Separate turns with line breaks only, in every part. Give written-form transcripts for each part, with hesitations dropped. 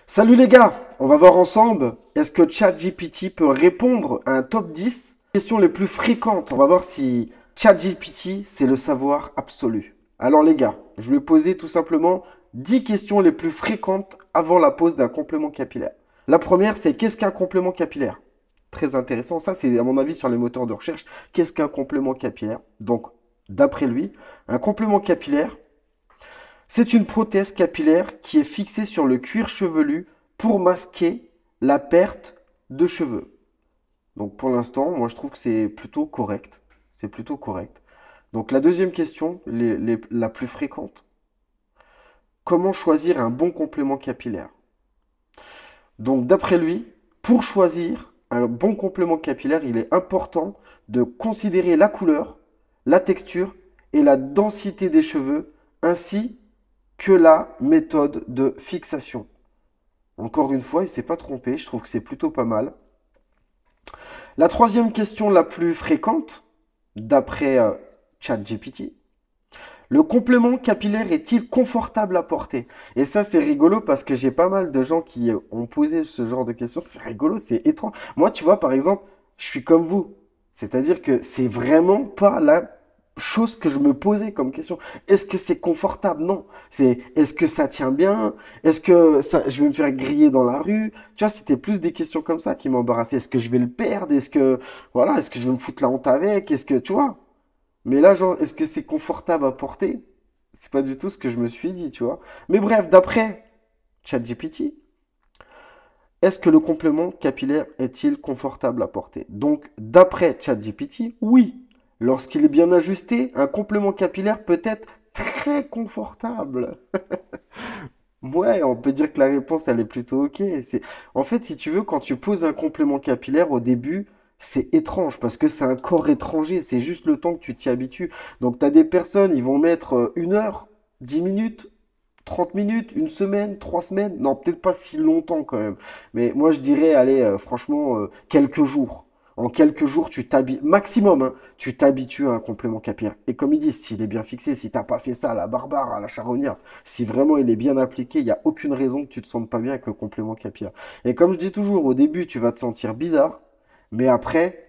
Salut les gars, on va voir ensemble, est-ce que ChatGPT peut répondre à un top 10 questions les plus fréquentes? On va voir si ChatGPT, c'est le savoir absolu. Alors les gars, je vais poser tout simplement 10 questions les plus fréquentes avant la pose d'un complément capillaire. La première, c'est qu'est-ce qu'un complément capillaire? Très intéressant, ça c'est à mon avis sur les moteurs de recherche. Qu'est-ce qu'un complément capillaire? Donc, d'après lui, un complément capillaire, c'est une prothèse capillaire qui est fixée sur le cuir chevelu pour masquer la perte de cheveux. Donc pour l'instant, moi je trouve que c'est plutôt correct. C'est plutôt correct. Donc la deuxième question, la plus fréquente, comment choisir un bon complément capillaire? Donc d'après lui, pour choisir un bon complément capillaire, il est important de considérer la couleur, la texture et la densité des cheveux, ainsi que la méthode de fixation. Encore une fois, il ne s'est pas trompé, je trouve que c'est plutôt pas mal. La troisième question la plus fréquente, d'après ChatGPT, le complément capillaire est-il confortable à porter? Et ça, c'est rigolo parce que j'ai pas mal de gens qui ont posé ce genre de questions. C'est rigolo, c'est étrange. Moi, tu vois, par exemple, je suis comme vous. C'est-à-dire que c'est vraiment pas la chose que je me posais comme question. Est-ce que c'est confortable? Non. C'est est-ce que ça tient bien? Est-ce que ça, je vais me faire griller dans la rue? Tu vois, c'était plus des questions comme ça qui m'embarrassaient. Est-ce que je vais le perdre? Est-ce que, voilà, est-ce que je vais me foutre la honte avec? Est-ce que, tu vois? Mais là, genre, est-ce que c'est confortable à porter? C'est pas du tout ce que je me suis dit, tu vois. Mais bref, d'après ChatGPT, est-ce que le complément capillaire est-il confortable à porter? Donc, d'après ChatGPT, oui. Lorsqu'il est bien ajusté, un complément capillaire peut être très confortable. Ouais, on peut dire que la réponse, elle est plutôt ok. En fait, si tu veux, quand tu poses un complément capillaire au début, c'est étrange parce que c'est un corps étranger. C'est juste le temps que tu t'y habitues. Donc, tu as des personnes, ils vont mettre 1 heure, 10 minutes, 30 minutes, une semaine, 3 semaines. Non, peut-être pas si longtemps quand même. Mais moi, je dirais, allez, franchement, quelques jours. En quelques jours, tu t'habitues, maximum, hein, tu t'habitues à un complément capillaire. Et comme ils disent, s'il est bien fixé, si t'as pas fait ça à la barbare, à la charognard, si vraiment il est bien appliqué, il n'y a aucune raison que tu te sentes pas bien avec le complément capillaire. Et comme je dis toujours, au début, tu vas te sentir bizarre, mais après,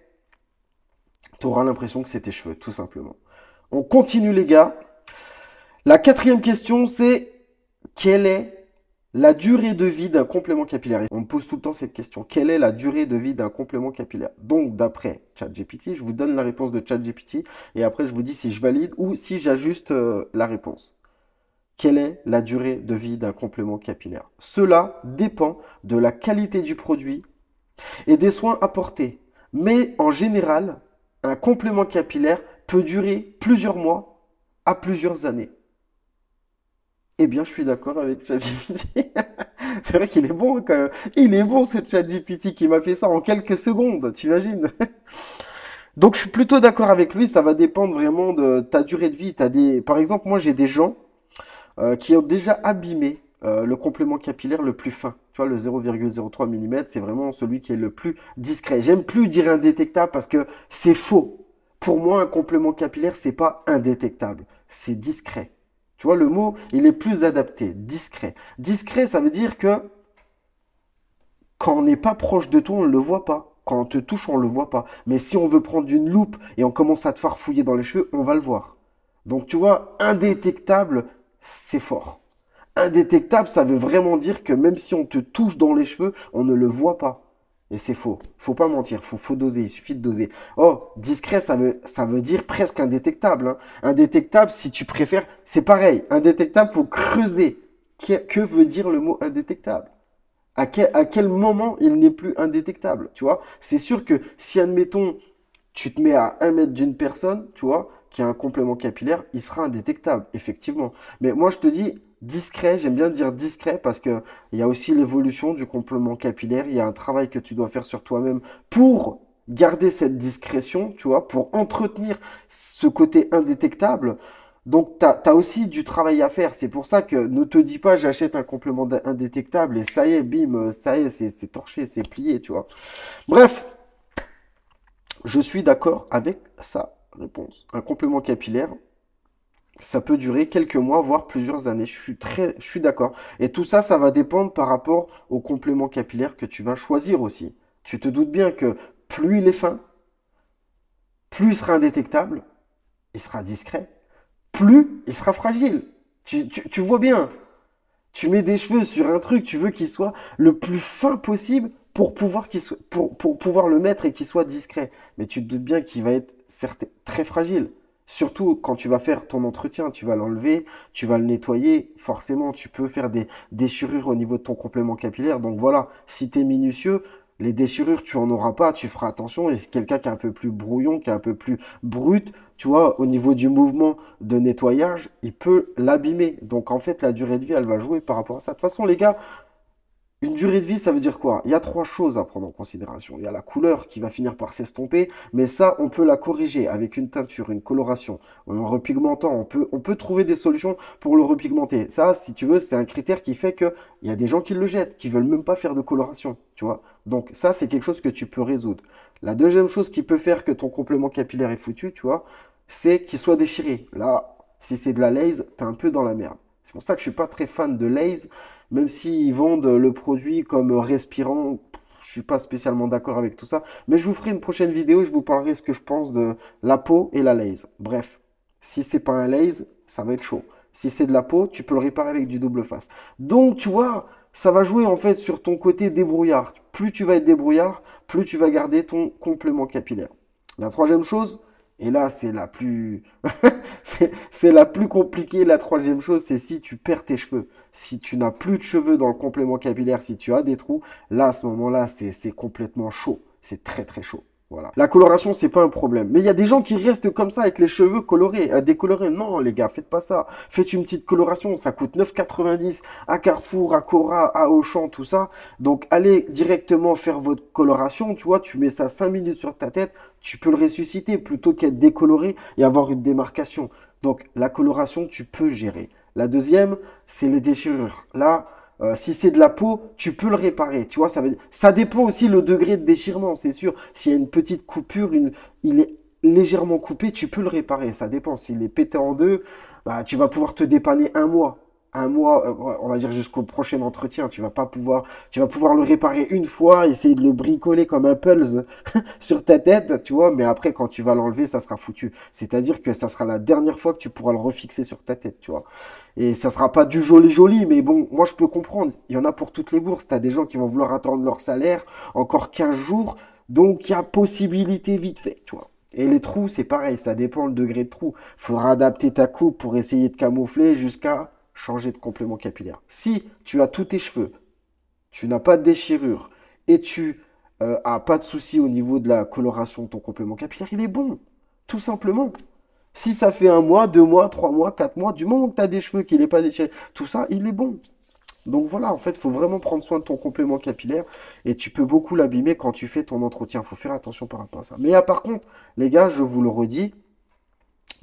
tu auras l'impression que c'est tes cheveux, tout simplement. On continue, les gars. La quatrième question, c'est quelle est la durée de vie d'un complément capillaire? On me pose tout le temps cette question. Quelle est la durée de vie d'un complément capillaire? Donc, d'après ChatGPT, je vous donne la réponse de ChatGPT et après, je vous dis si je valide ou si j'ajuste la réponse. Quelle est la durée de vie d'un complément capillaire? Cela dépend de la qualité du produit et des soins apportés. Mais en général, un complément capillaire peut durer plusieurs mois à plusieurs années. Eh bien, je suis d'accord avec ChatGPT. C'est vrai qu'il est bon quand même. Il est bon ce ChatGPT qui m'a fait ça en quelques secondes, t'imagines? Donc je suis plutôt d'accord avec lui, ça va dépendre vraiment de ta durée de vie. Par exemple, moi j'ai des gens qui ont déjà abîmé le complément capillaire le plus fin. Tu vois, le 0,03 mm, c'est vraiment celui qui est le plus discret. J'aime plus dire indétectable parce que c'est faux. Pour moi, un complément capillaire, c'est pas indétectable, c'est discret. Tu vois, le mot, il est plus adapté, discret. Discret, ça veut dire que quand on n'est pas proche de toi, on ne le voit pas. Quand on te touche, on ne le voit pas. Mais si on veut prendre une loupe et on commence à te farfouiller dans les cheveux, on va le voir. Donc tu vois, indétectable, c'est fort. Indétectable, ça veut vraiment dire que même si on te touche dans les cheveux, on ne le voit pas. Et c'est faux. Faut pas mentir, faut doser, il suffit de doser. Oh, discret, ça veut dire presque indétectable, hein. Indétectable, si tu préfères, c'est pareil. Indétectable, faut creuser. Que veut dire le mot indétectable? À quel moment il n'est plus indétectable, tu vois? C'est sûr que si, admettons, tu te mets à 1 mètre d'une personne, tu vois, qui a un complément capillaire, il sera indétectable, effectivement. Mais moi, je te dis discret, j'aime bien dire discret parce que il y a aussi l'évolution du complément capillaire, il y a un travail que tu dois faire sur toi-même pour garder cette discrétion, tu vois, pour entretenir ce côté indétectable. Donc, tu as aussi du travail à faire. C'est pour ça que ne te dis pas j'achète un complément indétectable et ça y est, bim, ça y est, c'est torché, c'est plié, tu vois. Bref, je suis d'accord avec sa réponse. Un complément capillaire, Ça peut durer quelques mois, voire plusieurs années. Je suis d'accord. Et tout ça, ça va dépendre par rapport au complément capillaire que tu vas choisir aussi. Tu te doutes bien que plus il est fin, plus il sera indétectable, il sera discret, plus il sera fragile. Tu vois bien. Tu mets des cheveux sur un truc, tu veux qu'il soit le plus fin possible pour pouvoir, pour pouvoir le mettre et qu'il soit discret. Mais tu te doutes bien qu'il va être très fragile. Surtout quand tu vas faire ton entretien, tu vas l'enlever, tu vas le nettoyer. Forcément, tu peux faire des déchirures au niveau de ton complément capillaire. Donc voilà, si tu es minutieux, les déchirures, tu en auras pas, tu feras attention. Et c'est quelqu'un qui est un peu plus brouillon, qui est un peu plus brut, tu vois, au niveau du mouvement de nettoyage, il peut l'abîmer. Donc en fait, la durée de vie, elle va jouer par rapport à ça. De toute façon, les gars, une durée de vie, ça veut dire quoi? Il y a trois choses à prendre en considération. Il y a la couleur qui va finir par s'estomper, mais ça, on peut la corriger avec une teinture, une coloration, en repigmentant. On peut trouver des solutions pour le repigmenter. Ça, si tu veux, c'est un critère qui fait que il y a des gens qui le jettent, qui veulent même pas faire de coloration, tu vois. Donc ça, c'est quelque chose que tu peux résoudre. La deuxième chose qui peut faire que ton complément capillaire est foutu, tu vois, c'est qu'il soit déchiré. Là, si c'est de la laise, t'es un peu dans la merde. C'est pour ça que je suis pas très fan de laise. Même s'ils vendent le produit comme respirant, je suis pas spécialement d'accord avec tout ça. Mais je vous ferai une prochaine vidéo et je vous parlerai ce que je pense de la peau et la laise. Bref, si c'est pas un laise, ça va être chaud. Si c'est de la peau, tu peux le réparer avec du double face. Donc, tu vois, ça va jouer en fait sur ton côté débrouillard. Plus tu vas être débrouillard, plus tu vas garder ton complément capillaire. La troisième chose, et là c'est la plus c'est la plus compliquée, la troisième chose, c'est si tu perds tes cheveux. Si tu n'as plus de cheveux dans le complément capillaire, si tu as des trous, là, à ce moment-là, c'est complètement chaud. C'est très, très chaud. Voilà. La coloration, c'est pas un problème. Mais il y a des gens qui restent comme ça avec les cheveux colorés, décolorés. Non, les gars, faites pas ça. Faites une petite coloration. Ça coûte 9,90 à Carrefour, à Cora, à Auchan, tout ça. Donc, allez directement faire votre coloration. Tu vois, tu mets ça 5 minutes sur ta tête. Tu peux le ressusciter plutôt qu'être décoloré et avoir une démarcation. Donc, la coloration, tu peux gérer. La deuxième, c'est les déchirures. Là, si c'est de la peau, tu peux le réparer. Tu vois, ça dépend aussi le degré de déchirement, c'est sûr. S'il y a une petite coupure, il est légèrement coupé, tu peux le réparer. Ça dépend. S'il est pété en deux, bah, tu vas pouvoir te dépanner un mois. Un mois, on va dire jusqu'au prochain entretien. Tu vas pouvoir le réparer une fois, essayer de le bricoler comme un pulse sur ta tête, tu vois. Mais après, quand tu vas l'enlever, ça sera foutu. C'est-à-dire que ça sera la dernière fois que tu pourras le refixer sur ta tête, tu vois. Et ça sera pas du joli joli, mais bon, moi je peux comprendre. Il y en a pour toutes les bourses. T'as des gens qui vont vouloir attendre leur salaire encore 15 jours. Donc il y a possibilité vite fait, tu vois. Et les trous, c'est pareil, ça dépend le degré de trou. Faudra adapter ta coupe pour essayer de camoufler jusqu'à changer de complément capillaire. Si tu as tous tes cheveux, tu n'as pas de déchirure et tu as pas de souci au niveau de la coloration de ton complément capillaire, il est bon. Tout simplement. Si ça fait un mois, 2 mois, 3 mois, 4 mois, du moment que tu as des cheveux, qu'il n'est pas déchiré, tout ça, il est bon. Donc voilà, en fait, il faut vraiment prendre soin de ton complément capillaire et tu peux beaucoup l'abîmer quand tu fais ton entretien. Il faut faire attention par rapport à ça. Mais par contre, les gars, je vous le redis,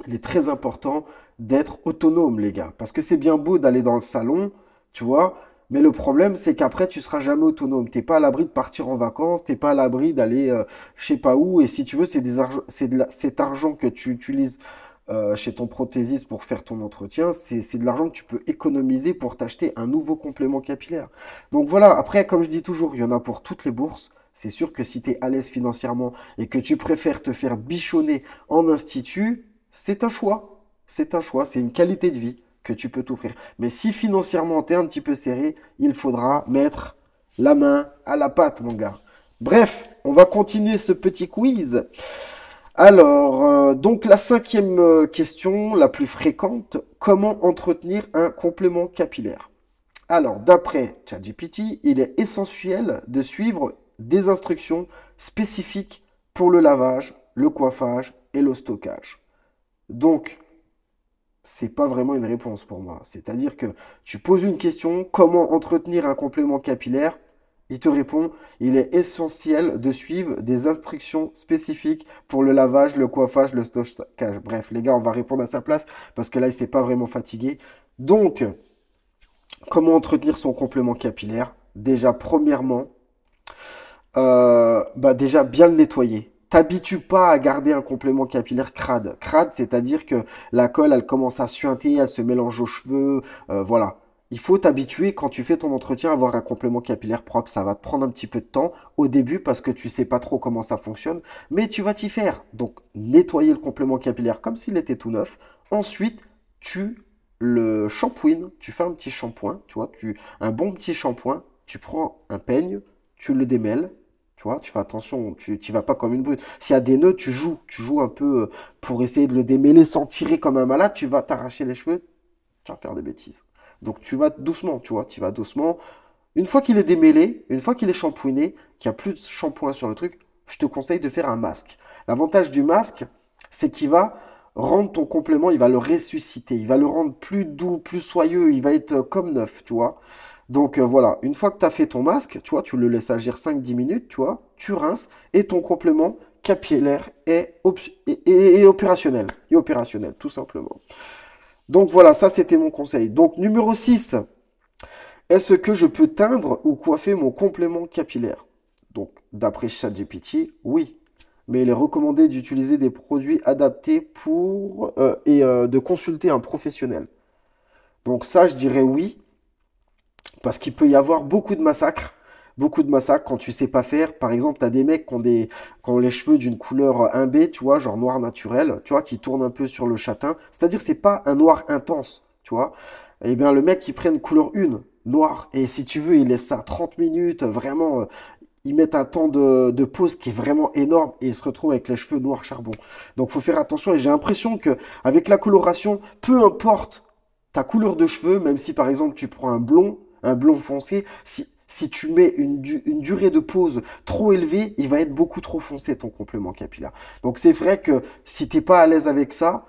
il est très important d'être autonome, les gars. Parce que c'est bien beau d'aller dans le salon, tu vois, mais le problème, c'est qu'après, tu seras jamais autonome. T'es pas à l'abri de partir en vacances, t'es pas à l'abri d'aller je sais pas où. Et si tu veux, cet argent que tu utilises chez ton prothésiste pour faire ton entretien, c'est de l'argent que tu peux économiser pour t'acheter un nouveau complément capillaire. Donc voilà, après, comme je dis toujours, il y en a pour toutes les bourses. C'est sûr que si tu es à l'aise financièrement et que tu préfères te faire bichonner en institut, c'est un choix. C'est un choix, c'est une qualité de vie que tu peux t'offrir. Mais si financièrement tu es un petit peu serré, il faudra mettre la main à la pâte, mon gars. Bref, on va continuer ce petit quiz. Alors, donc la cinquième question, la plus fréquente, comment entretenir un complément capillaire? Alors, d'après ChatGPT, il est essentiel de suivre des instructions spécifiques pour le lavage, le coiffage et le stockage. Donc, c'est pas vraiment une réponse pour moi. C'est-à-dire que tu poses une question, comment entretenir un complément capillaire? Il te répond, il est essentiel de suivre des instructions spécifiques pour le lavage, le coiffage, le stockage. Bref, les gars, on va répondre à sa place parce que là, il s'est pas vraiment fatigué. Donc, comment entretenir son complément capillaire? Déjà, premièrement, déjà bien le nettoyer. t'habitues pas à garder un complément capillaire crade. Crade, c'est-à-dire que la colle, elle commence à suinter, elle se mélange aux cheveux, voilà. Il faut t'habituer quand tu fais ton entretien à avoir un complément capillaire propre. Ça va te prendre un petit peu de temps au début parce que tu sais pas trop comment ça fonctionne, mais tu vas t'y faire. Donc, nettoyer le complément capillaire comme s'il était tout neuf. Ensuite, tu le shampooines, tu fais un petit shampoing, tu vois, un bon petit shampoing, tu prends un peigne, tu le démêles, tu vois, tu fais attention, tu vas pas comme une brute. S'il y a des nœuds, tu joues un peu pour essayer de le démêler sans tirer comme un malade, tu vas t'arracher les cheveux, tu vas faire des bêtises. Donc tu vas doucement, tu vois, tu vas doucement. Une fois qu'il est démêlé, une fois qu'il est shampooiné, qu'il n'y a plus de shampoing sur le truc, je te conseille de faire un masque. L'avantage du masque, c'est qu'il va rendre ton complément, il va le ressusciter, il va le rendre plus doux, plus soyeux, il va être comme neuf, tu vois. Donc voilà, une fois que tu as fait ton masque, tu vois, tu le laisses agir 5-10 minutes, tu vois, tu rinces et ton complément capillaire est opérationnel. Est opérationnel, tout simplement. Donc voilà, ça c'était mon conseil. Donc numéro 6, est-ce que je peux teindre ou coiffer mon complément capillaire? Donc d'après ChatGPT, oui. Mais il est recommandé d'utiliser des produits adaptés et de consulter un professionnel. Donc ça, je dirais oui, parce qu'il peut y avoir beaucoup de massacres. Beaucoup de massacres quand tu sais pas faire. Par exemple, tu as des mecs qui ont les cheveux d'une couleur imbé, tu vois, genre noir naturel, tu vois, qui tournent un peu sur le châtain. C'est-à-dire, c'est pas un noir intense, tu vois. Eh bien, le mec, il prend une couleur une, noir. Et si tu veux, il laisse ça 30 minutes, vraiment, ils mettent un temps de pause qui est vraiment énorme et ils se retrouvent avec les cheveux noirs charbon. Donc, faut faire attention. Et j'ai l'impression que avec la coloration, peu importe ta couleur de cheveux, même si par exemple tu prends un blond foncé, si tu mets une durée de pause trop élevée, il va être beaucoup trop foncé ton complément capillaire. Donc c'est vrai que si t'es pas à l'aise avec ça,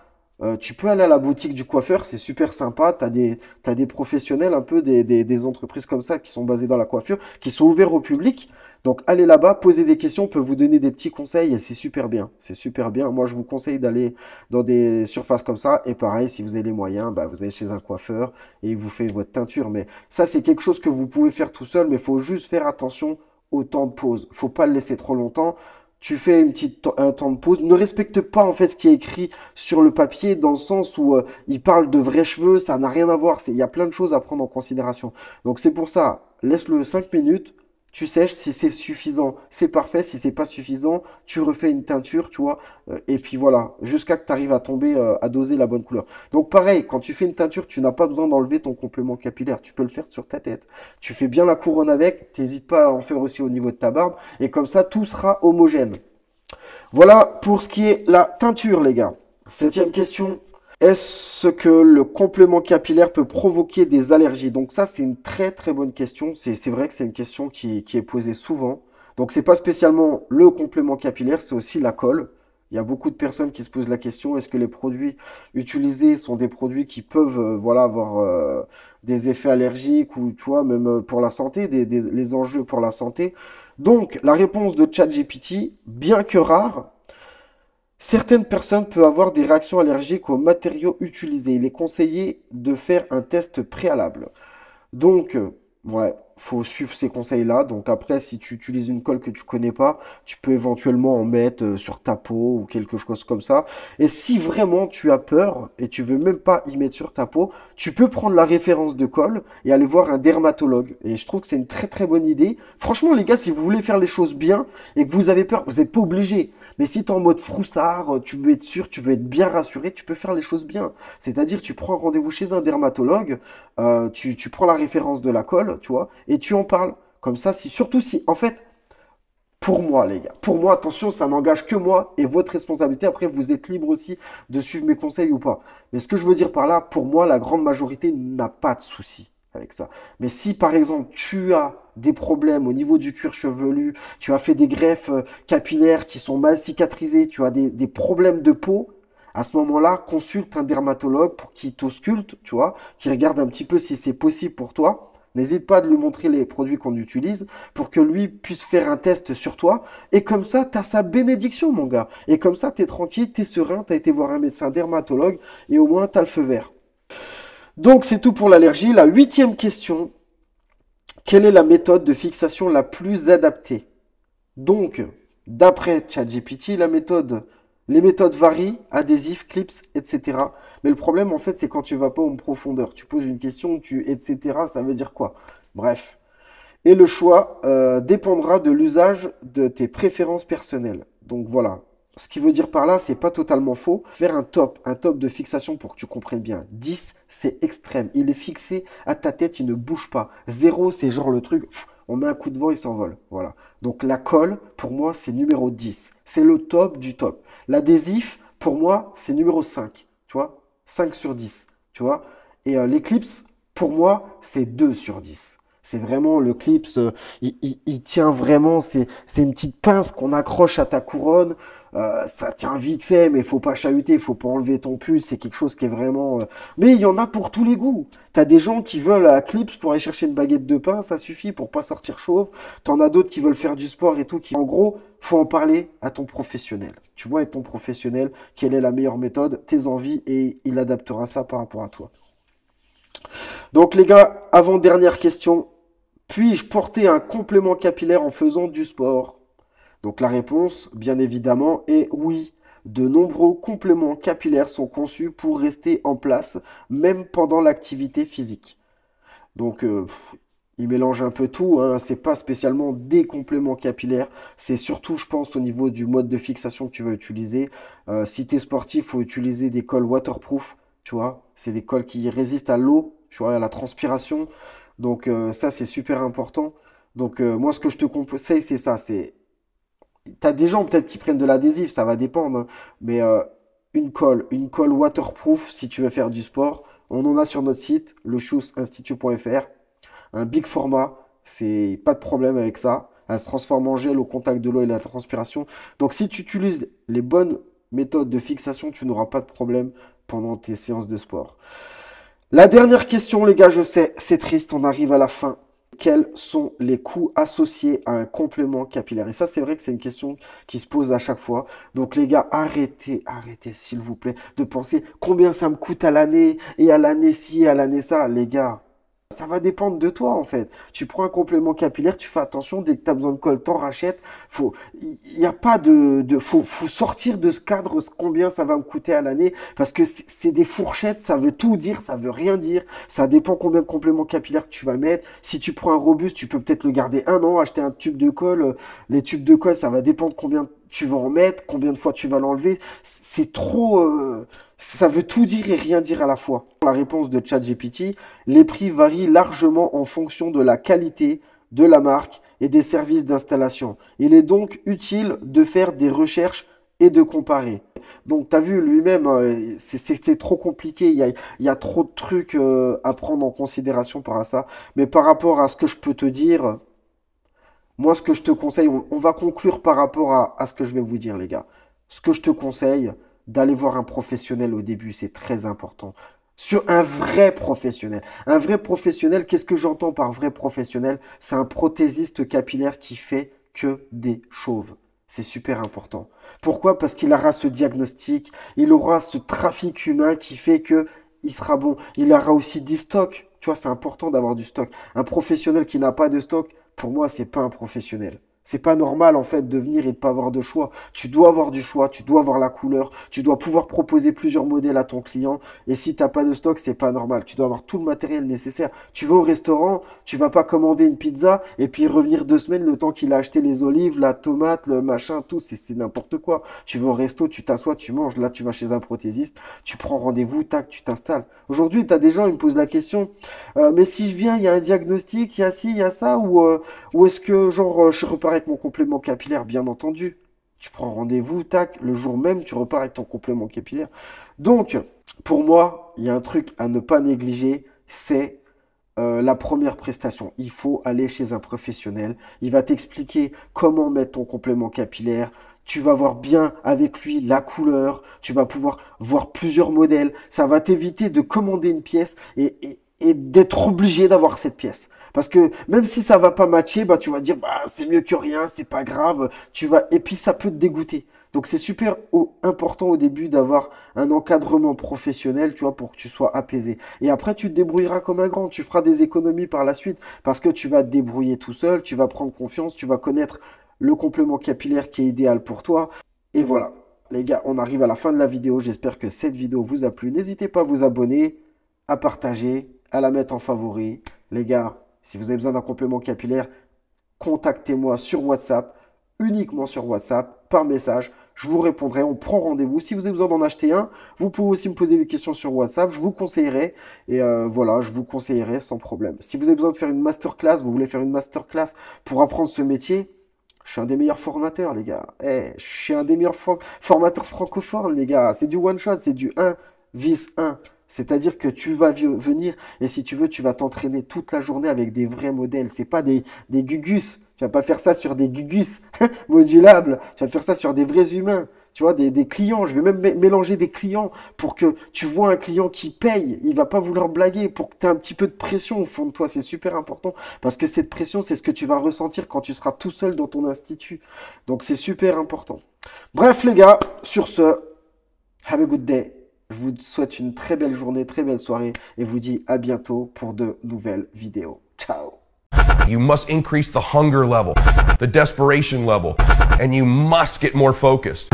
tu peux aller à la boutique du coiffeur, c'est super sympa. T'as des professionnels, un peu des entreprises comme ça qui sont basées dans la coiffure, qui sont ouverts au public. Donc allez là-bas, posez des questions, on peut vous donner des petits conseils et c'est super bien. C'est super bien. Moi, je vous conseille d'aller dans des surfaces comme ça. Et pareil, si vous avez les moyens, bah, vous allez chez un coiffeur et il vous fait votre teinture. Mais ça, c'est quelque chose que vous pouvez faire tout seul, mais il faut juste faire attention au temps de pause. Faut pas le laisser trop longtemps. Tu fais un temps de pause. Ne respecte pas en fait ce qui est écrit sur le papier dans le sens où il parle de vrais cheveux, ça n'a rien à voir. Il y a plein de choses à prendre en considération. Donc c'est pour ça, laisse-le 5 minutes. Tu sèches, si c'est suffisant, c'est parfait. Si c'est pas suffisant, tu refais une teinture, tu vois. Et puis voilà, jusqu'à que tu arrives à tomber, à doser la bonne couleur. Donc pareil, quand tu fais une teinture, tu n'as pas besoin d'enlever ton complément capillaire. Tu peux le faire sur ta tête. Tu fais bien la couronne avec, t'hésites pas à en faire aussi au niveau de ta barbe. Et comme ça, tout sera homogène. Voilà pour ce qui est la teinture, les gars. Septième question. Est-ce que le complément capillaire peut provoquer des allergies? Donc ça, c'est une très très bonne question. C'est vrai que c'est une question qui est posée souvent. Donc c'est pas spécialement le complément capillaire, c'est aussi la colle. Il y a beaucoup de personnes qui se posent la question, est-ce que les produits utilisés sont des produits qui peuvent voilà, avoir des effets allergiques ou tu vois, même pour la santé, les enjeux pour la santé. Donc la réponse de ChatGPT, bien que rare, certaines personnes peuvent avoir des réactions allergiques aux matériaux utilisés. Il est conseillé de faire un test préalable. Donc, ouais, faut suivre ces conseils-là. Donc après, si tu utilises une colle que tu connais pas, tu peux éventuellement en mettre sur ta peau ou quelque chose comme ça. Et si vraiment tu as peur et tu veux même pas y mettre sur ta peau, tu peux prendre la référence de colle et aller voir un dermatologue. Et je trouve que c'est une très très bonne idée. Franchement, les gars, si vous voulez faire les choses bien et que vous avez peur, vous n'êtes pas obligé. Mais si tu es en mode froussard, tu veux être sûr, tu veux être bien rassuré, tu peux faire les choses bien. C'est-à-dire, tu prends un rendez-vous chez un dermatologue, tu prends la référence de la colle, tu vois, et tu en parles. Comme ça, surtout si, en fait, pour moi, les gars, pour moi, attention, ça n'engage que moi et votre responsabilité. Après, vous êtes libre aussi de suivre mes conseils ou pas. Mais ce que je veux dire par là, pour moi, la grande majorité n'a pas de souci avec ça. Mais si, par exemple, tu as des problèmes au niveau du cuir chevelu, tu as fait des greffes capillaires qui sont mal cicatrisées, tu as des problèmes de peau, à ce moment-là, consulte un dermatologue pour qu'il t'ausculte, tu vois, qui regarde un petit peu si c'est possible pour toi. N'hésite pas à lui montrer les produits qu'on utilise pour que lui puisse faire un test sur toi. Et comme ça, tu as sa bénédiction, mon gars. Et comme ça, tu es tranquille, tu es serein, tu as été voir un médecin dermatologue et au moins, tu as le feu vert. Donc, c'est tout pour l'allergie. La 8e question. Quelle est la méthode de fixation la plus adaptée? Donc, D'après ChatGPT, les méthodes varient, adhésifs, clips, etc. Mais le problème, en fait, c'est quand tu vas pas en profondeur. Tu poses une question, etc. Ça veut dire quoi? Bref. Et le choix dépendra de l'usage de tes préférences personnelles. Donc voilà. Ce qui veut dire par là, c'est pas totalement faux. Faire un top de fixation pour que tu comprennes bien. 10, c'est extrême. Il est fixé à ta tête, il ne bouge pas. 0, c'est genre le truc, on met un coup de vent, il s'envole. Voilà. Donc la colle, pour moi, c'est numéro 10. C'est le top du top. L'adhésif, pour moi, c'est numéro 5. Tu vois? 5 sur 10. Tu vois? Et l'éclipse, pour moi, c'est 2 sur 10. C'est vraiment le clips, il tient vraiment, c'est une petite pince qu'on accroche à ta couronne. Ça tient vite fait, mais il faut pas chahuter, il faut pas enlever ton pull. C'est quelque chose qui est vraiment. Mais il y en a pour tous les goûts. T'as des gens qui veulent à clips pour aller chercher une baguette de pain, ça suffit pour pas sortir chauve. T'en as d'autres qui veulent faire du sport et tout. En gros, faut en parler à ton professionnel. Tu vois, avec ton professionnel, quelle est la meilleure méthode, tes envies, et il adaptera ça par rapport à toi. Donc les gars, avant-dernière question. Puis-je porter un complément capillaire en faisant du sport? Donc la réponse, bien évidemment, est oui. De nombreux compléments capillaires sont conçus pour rester en place, même pendant l'activité physique. Donc il mélange un peu tout, hein. C'est pas spécialement des compléments capillaires. C'est surtout, je pense, au niveau du mode de fixation que tu vas utiliser. Si tu es sportif, il faut utiliser des cols waterproof. Tu vois, c'est des cols qui résistent à l'eau, tu vois, à la transpiration. Donc ça, c'est super important. Donc moi, ce que je te conseille, c'est ça. T'as des gens peut-être qui prennent de l'adhésif, ça va dépendre, hein. Mais une colle waterproof, si tu veux faire du sport, on en a sur notre site, lechoussinstitut.fr. Un big format, c'est pas de problème avec ça. Elle se transforme en gel au contact de l'eau et de la transpiration. Donc si tu utilises les bonnes méthodes de fixation, tu n'auras pas de problème pendant tes séances de sport. La dernière question, les gars, je sais, c'est triste, on arrive à la fin. Quels sont les coûts associés à un complément capillaire? Et ça, c'est vrai que c'est une question qui se pose à chaque fois. Donc, les gars, arrêtez, s'il vous plaît, de penser combien ça me coûte à l'année, et à l'année ci, à l'année ça. Les gars, ça va dépendre de toi, en fait. Tu prends un complément capillaire, tu fais attention, dès que tu as besoin de colle, t'en rachètes. Il n'y a pas faut sortir de ce cadre, combien ça va me coûter à l'année, parce que c'est des fourchettes, ça veut tout dire, ça veut rien dire. Ça dépend combien de compléments capillaires que tu vas mettre. Si tu prends un robuste, tu peux peut-être le garder un an, acheter un tube de colle. Les tubes de colle, ça va dépendre combien tu vas en mettre, combien de fois tu vas l'enlever. C'est trop. Ça veut tout dire et rien dire à la fois. La réponse de ChatGPT, les prix varient largement en fonction de la qualité, de la marque et des services d'installation. Il est donc utile de faire des recherches et de comparer. Donc, tu as vu lui-même, c'est trop compliqué. Il y a trop de trucs à prendre en considération par ça. Mais par rapport à ce que je peux te dire, moi, ce que je te conseille, on va conclure par rapport à ce que je vais vous dire, les gars. Ce que je te conseille, d'aller voir un professionnel au début, c'est très important. Sur un vrai professionnel. Un vrai professionnel, qu'est-ce que j'entends par vrai professionnel? C'est un prothésiste capillaire qui fait que des chauves. C'est super important. Pourquoi? Parce qu'il aura ce diagnostic, il aura ce trafic humain qui fait que il sera bon. Il aura aussi des stocks. Tu vois, c'est important d'avoir du stock. Un professionnel qui n'a pas de stock, pour moi, c'est pas un professionnel. C'est pas normal en fait de venir et de pas avoir de choix. Tu dois avoir du choix, tu dois avoir la couleur, tu dois pouvoir proposer plusieurs modèles à ton client. Et si t'as pas de stock, c'est pas normal. Tu dois avoir tout le matériel nécessaire. Tu vas au restaurant, tu vas pas commander une pizza et puis revenir 2 semaines le temps qu'il a acheté les olives, la tomate, le machin, tout. C'est n'importe quoi. Tu vas au resto, tu t'assois, tu manges. Là, tu vas chez un prothésiste, tu prends rendez-vous, tac, tu t'installes. Aujourd'hui, t'as des gens, ils me posent la question. Mais si je viens, il y a un diagnostic, il y a ci, il y a ça, ou est-ce que genre je repars avec mon complément capillaire, bien entendu. Tu prends rendez-vous, tac, le jour même, tu repars avec ton complément capillaire. Donc, pour moi, il y a un truc à ne pas négliger, c'est la première prestation. Il faut aller chez un professionnel. Il va t'expliquer comment mettre ton complément capillaire. Tu vas voir bien avec lui la couleur. Tu vas pouvoir voir plusieurs modèles. Ça va t'éviter de commander une pièce et d'être obligé d'avoir cette pièce. Parce que même si ça va pas matcher, bah tu vas dire bah c'est mieux que rien, c'est pas grave, et puis ça peut te dégoûter. Donc c'est super important au début d'avoir un encadrement professionnel, tu vois, pour que tu sois apaisé. Et après tu te débrouilleras comme un grand, tu feras des économies par la suite parce que tu vas te débrouiller tout seul, tu vas prendre confiance, tu vas connaître le complément capillaire qui est idéal pour toi. Et voilà, les gars, on arrive à la fin de la vidéo. J'espère que cette vidéo vous a plu. N'hésitez pas à vous abonner, à partager, à la mettre en favori. Les gars, si vous avez besoin d'un complément capillaire, contactez-moi sur WhatsApp, uniquement sur WhatsApp, par message. Je vous répondrai, on prend rendez-vous. Si vous avez besoin d'en acheter un, vous pouvez aussi me poser des questions sur WhatsApp. Je vous conseillerai. Et voilà, je vous conseillerai sans problème. Si vous avez besoin de faire une masterclass, vous voulez faire une masterclass pour apprendre ce métier, je suis un des meilleurs formateurs, les gars. Je suis un des meilleurs formateurs francophones, les gars. C'est du one-shot, c'est du 1 vis 1. C'est-à-dire que tu vas venir et si tu veux, tu vas t'entraîner toute la journée avec des vrais modèles. C'est pas des gugus. Tu vas pas faire ça sur des gugus modulables. Tu vas faire ça sur des vrais humains. Tu vois, des clients. Je vais même mélanger des clients pour que tu vois un client qui paye. Il va pas vouloir blaguer pour que tu aies un petit peu de pression au fond de toi. C'est super important parce que cette pression, c'est ce que tu vas ressentir quand tu seras tout seul dans ton institut. Donc, c'est super important. Bref, les gars, sur ce, have a good day. Je vous souhaite une très belle journée, très belle soirée et vous dis à bientôt pour de nouvelles vidéos. Ciao.
You must increase the hunger level, the desperation level, and you must get more focused.